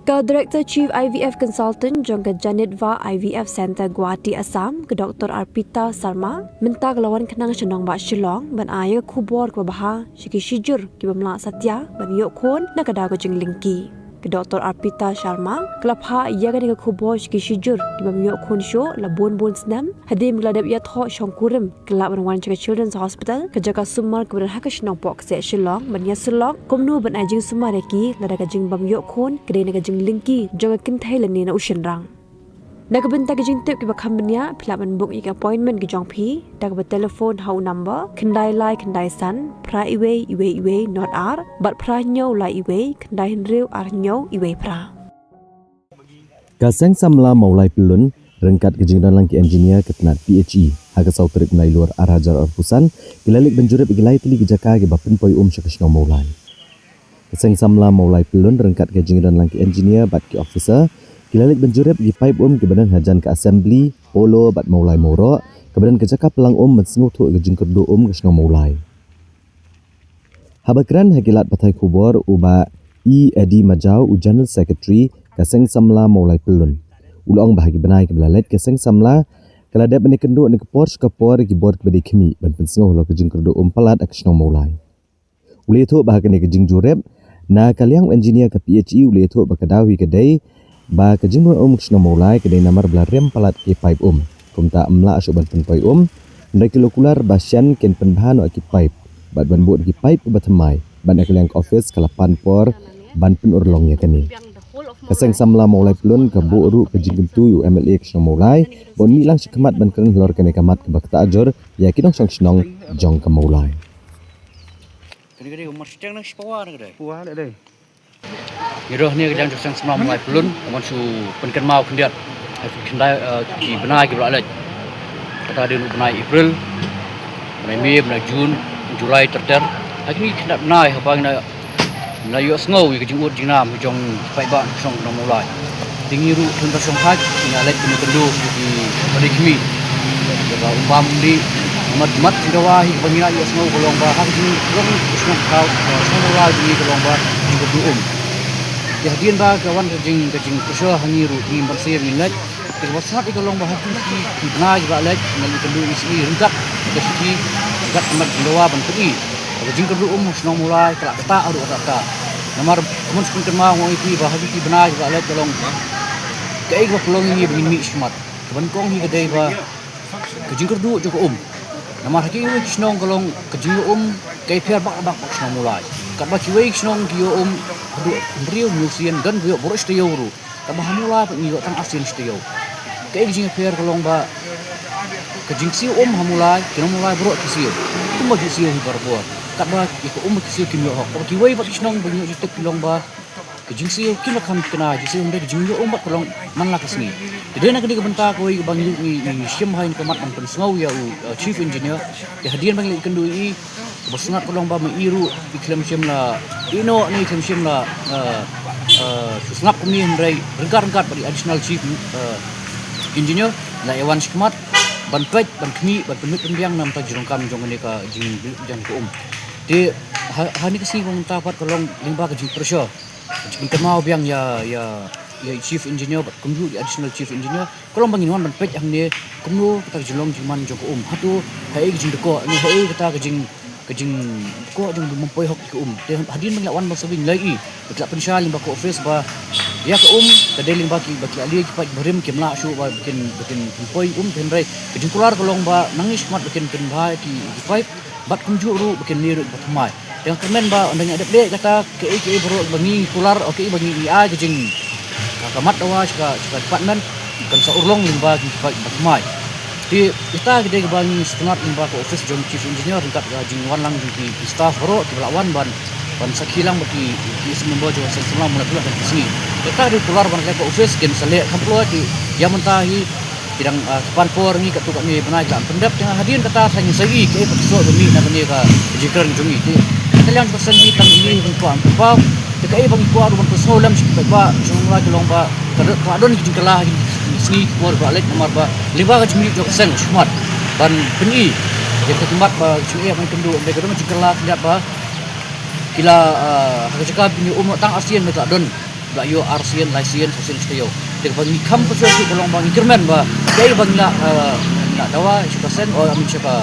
Co-Director Chief IVF Consultant jangka Janitva IVF Center Guwahati Assam ke Dr. Arpita Sarma minta kelawan kenang senang bak Shillong ban ayah kubur ke baha syiki syijur ki bamla satya ban yok khon na kada ko jing lingki ke Dr. Arpita Sharma kelapha ia kan ke kubur syiki syijur ki bam yok khon sho la bon snam hadim gladap ya tho shongkurim kelap ban wan Children's Hospital ke jaga sumar ke ban hakash nang pok se Shillong ban ya Shillong komnu ban ajing sumar ki la daga jing bam yok khon ke na jing lingki jaga kin thailand ni na ushin rang Nagabenta ke jing tip ke bakam benya pilaman book ik appointment ke jong phi dak ba telephone hau number kendai lai kendai san pra iwe not r but pra nyo lai iwe kendai henriu ar nyo iwe pra Kaseng samla maulai pelun rengkat ke jing lang ke engineer ke tenat PHE haga sau trip nai luar arajar arpusan kilalik benjurep igilai tili ke jaka ke bapin poi syakashno maulai Kaseng samla maulai pelun rengkat ke jing lang ke engineer bat ke officer Kilalik benjurep di pipe ke badan hajan ke assembly polo bat maulai moro ke badan ke jaka pelang mensenguh tu ke jing kerdu ke sno maulai Habakran hakilat patai kubur uba Edi Majau General Secretary Kaseng Samla maulai pelun ulong bahagi benai ke belalet Kaseng Samla keladap bani kendu ni kepor skapor ki bor ke badi khimi ban pensenguh lo ke jing kerdu palat ke sno maulai uli tu bahagi ni ke jing jurep na kaliang engineer ke PHE uli tu bakadawi ke dai ba ke jingru sno maulai ke dai namar belarem palat ke pipe kumta amla asyuk ban pen ndai kilokular basyan ken penbahan ki pipe bat ban buat ki pipe batamai ban akliang office kalapan por ban pen urlongnya kini Kaseng samla maulai pelun ke bu ru ke jinggentu UMLA sno maulai bon ni lang sikmat ban keren lor kene kamat ke bakta ajor ya kidong snong jong ke maulai Kene umur sedang nang sepawa nang puah deh Yeroh ni kadang jusang semua mulai pelun, amun su penken mau kendiat, kendai ki benai ki belalaj. Kata dia benai April, benai Mei, benai Jun, Julai terter. Hari ni kendak benai apa na yo snow ki jingut jinam jong pai ba song no mulai. Tingi ru tun song haj, ina laj kini kendu ki pada kimi. Jaga umpam di mat jawa hi bangina yo snow golong ba hari ni golong snow kau snow mulai ni golong ba jingut Kehadian ba kawan kejing kusho hangi ru ni bersih milat ke wasat ikolong bahas ki bna ba lek ngali kendu isi ringkat ke siki gat mat jawa ban pui kejing kendu sno mulai kala kata aru kata namar mun kun kema ngoi ki bahas ki bna ba lek kolong ke ba kolong ni begin mi smat ban kong hi kedai ba kejing kendu joko namar haki ni sno kolong kejing ke piar bak sno mulai kat ba kiwei sno ki Aduh, beriau museum dan beriau boros dia uru. Tambah hamula ni tang asin dia. Kayak jing fair kolong ba. Kejing siu hamula, kena mulai bro kisiu. Tu mah kisiu hi barbuat. Kat ba ikut kisiu kimyo hok. Kalau kiwei bat kisnong banyak jutek kolong ba. Kejing siu kena kan kena kisiu ndai kejing yo bat kolong man la kesni. Jadi nak dia bentar koi bang ni siam hain kemat ban pensengau ya chief engineer. Dia hadian bang ikan dui Bersengat kolong ba mairu iklam siam la ino ni iklam siam la susngap kami hendrai rengkat bagi additional chief engineer la ewan skmat ban pet ban kmi ban penut pendiang nam ta jurungkam jong ni ka jing jang ko de hani kesi kong ta pat kolong limba ka jing pressure jing kemau biang ya chief engineer bat kumju additional chief engineer kolong bangin wan ban pet yang ni kumnu ta julong jiman jong ko hatu hai jing deko ni hai kata ka jing ko jeng mempoi hok ke de hadin menglawan masawing lagi betlak pensyal limba ko office ba ya ke ke de limba ki baki ali ki pat berim ki mla shu ba bikin poi tenrai ke jeng keluar kolong ba nangis mat bikin ba ki pipe bat kunju ru bikin ni bat mai dengan kemen ba ondang ada de kata ke bro bangi keluar oke bangi ia ke jeng kamat dawa suka department kan sa urlong limba ki bat mai di kita gede bangi setengah limba ke office jong chief engineer ringkat jing wan lang di staff bro di belawan ban sakilang bagi di semua jo semua mulai dulu dari sini kita di keluar ban ke office gen selek kamplo di yang mentahi bidang depan por ni ketuk ni pernah jalan pendap dengan hadirin kata hanya segi ke episode demi nak ni ka jikar jongi di kalian pesan ni tang ini tuan pau dekai bang ko aru ban pesolam sikit ba jongla kelong ba kadon jingkelah sini keluar balik nomor ba liba ka jimi jok sen smart ban peni ya ketempat ba jimi main kendu mereka tu jingkelah tidak ba kila harga cakap ini tang ASEAN mereka don la yo arsian laisian fosil steo te bang ni kam pasal si kolong bang kerman ba dai bang na dawa sikasen or amin chaka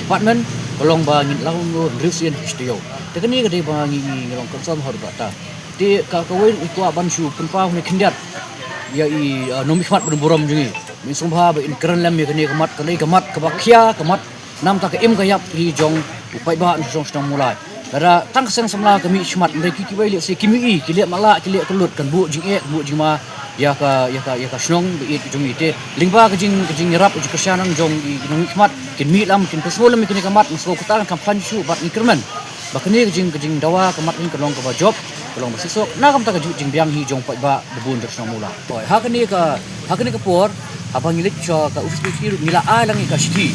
department kolong bang laung no rusian steo te kani gade bang ni ngolong konsum hor ba ta te ka kawin ikwa ban shu penpa ni kindiat ya i nomikmat berborom jungi min sumpah ba in keren lem ya kani kamat kabakhia kamat nam ta ka im kayap hi jong upai ba song stong mulai dara tang seng samla kami shmat mereka kibai le se kimi i kilia mala kilia kelut kan bu jing e bu jing ma ya ka snong bi jong ite lingba ka jing rap ju kasyanang jong i nomikmat kin mi lam kin pesol mi kini kamat musko kutan kam panshu bat ni kerman ba kani jing dawa kamat ni kalong ka ba job kalong ba sisok na kam ta ka jing biang hi jong pai ba bubun der snong mula toy ha kani ka por abang ilik cho ka office ki mila a lang ka shiti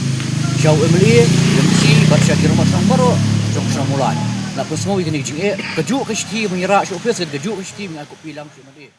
Jauh Emily, yang si baca di rumah sang baru, jom sang mulai. Nak semua ini jing kejuk ke siti mengira, siapa sih kejuk ke siti mengaku bilang cuma dia.